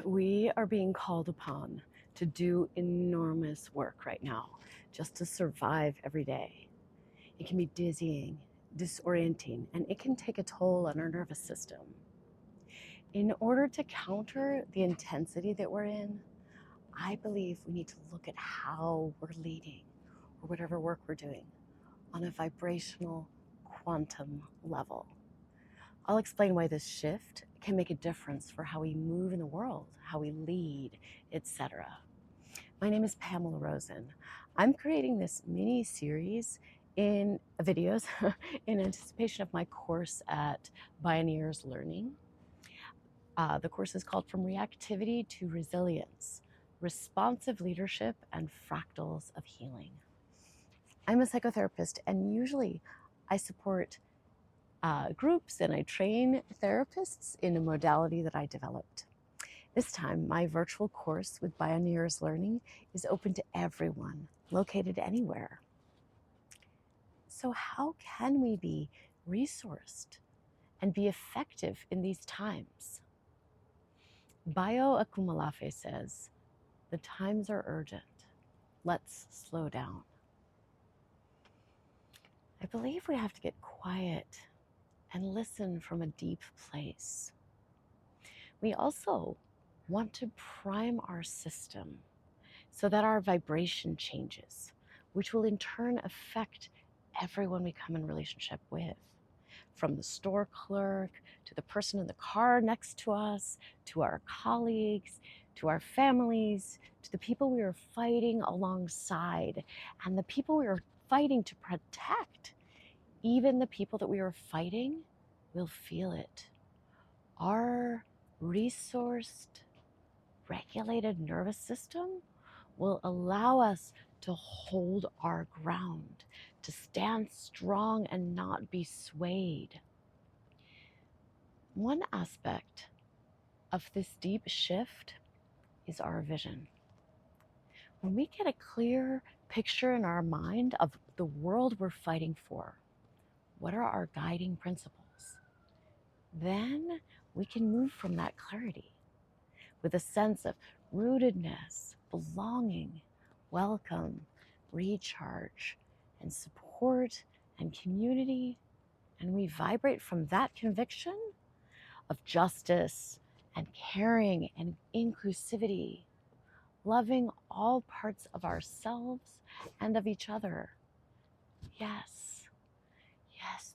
We are being called upon to do enormous work right now just to survive every day. It can be dizzying, disorienting, and it can take a toll on our nervous system. In order to counter the intensity that we're in, I believe we need to look at how we're leading or whatever work we're doing on a vibrational quantum level. I'll explain why this shift can make a difference for how we move in the world, how we lead, etc. My name is Pamela Rosen. I'm creating this mini series in videos in anticipation of my course at Bioneers Learning. The course is called From Reactivity to Resilience, Responsive Leadership and Fractals of Healing. I'm a psychotherapist, and usually I support groups and I train therapists in a modality that I developed. This time, my virtual course with Bioneers Learning is open to everyone, located anywhere. So how can we be resourced and be effective in these times? Bio Akumalafe says, the times are urgent. Let's slow down. I believe we have to get quiet and listen from a deep place. We also want to prime our system so that our vibration changes, which will in turn affect everyone we come in relationship with, from the store clerk to the person in the car next to us, to our colleagues, to our families, to the people we are fighting alongside, and the people we are fighting to protect. Even the people that we are fighting will feel it. Our resourced, regulated nervous system will allow us to hold our ground, to stand strong and not be swayed. One aspect of this deep shift is our vision. When we get a clear picture in our mind of the world we're fighting for, what are our guiding principles? Then we can move from that clarity with a sense of rootedness, belonging, welcome, recharge, and support and community. And we vibrate from that conviction of justice and caring and inclusivity, loving all parts of ourselves and of each other. Yes,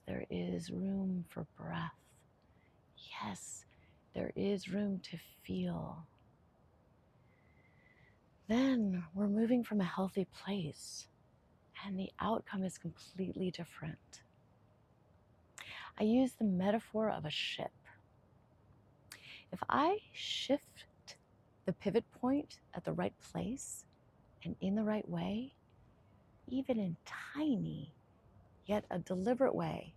there is room for breath. Yes, there is room to feel. Then we're moving from a healthy place, and the outcome is completely different. I use the metaphor of a ship. If I shift the pivot point at the right place and in the right way, even in tiny yet a deliberate way,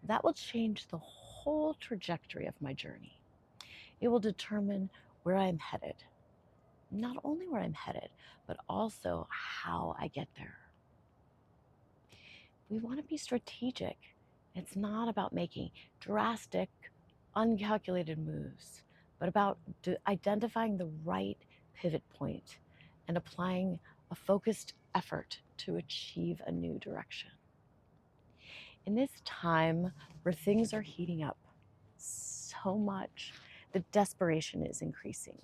that will change the whole trajectory of my journey. It will determine where I'm headed. Not only where I'm headed, but also how I get there. We want to be strategic. It's not about making drastic, uncalculated moves, but about identifying the right pivot point and applying a focused effort to achieve a new direction. In this time where things are heating up so much, the desperation is increasing.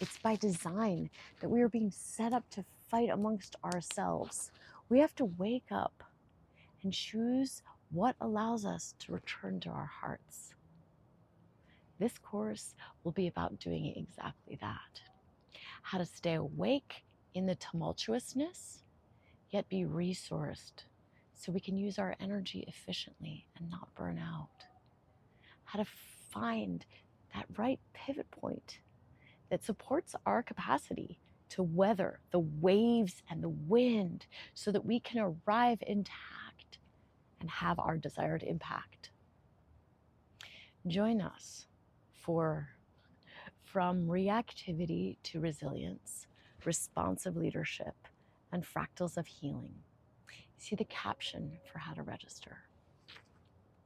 It's by design that we are being set up to fight amongst ourselves. We have to wake up and choose what allows us to return to our hearts. This course will be about doing exactly that. How to stay awake in the tumultuousness, yet be resourced so we can use our energy efficiently and not burn out. How to find that right pivot point that supports our capacity to weather the waves and the wind so that we can arrive intact and have our desired impact. Join us for From Reactivity to Resilience, Responsive Leadership, and Fractals of Healing. See the caption for how to register.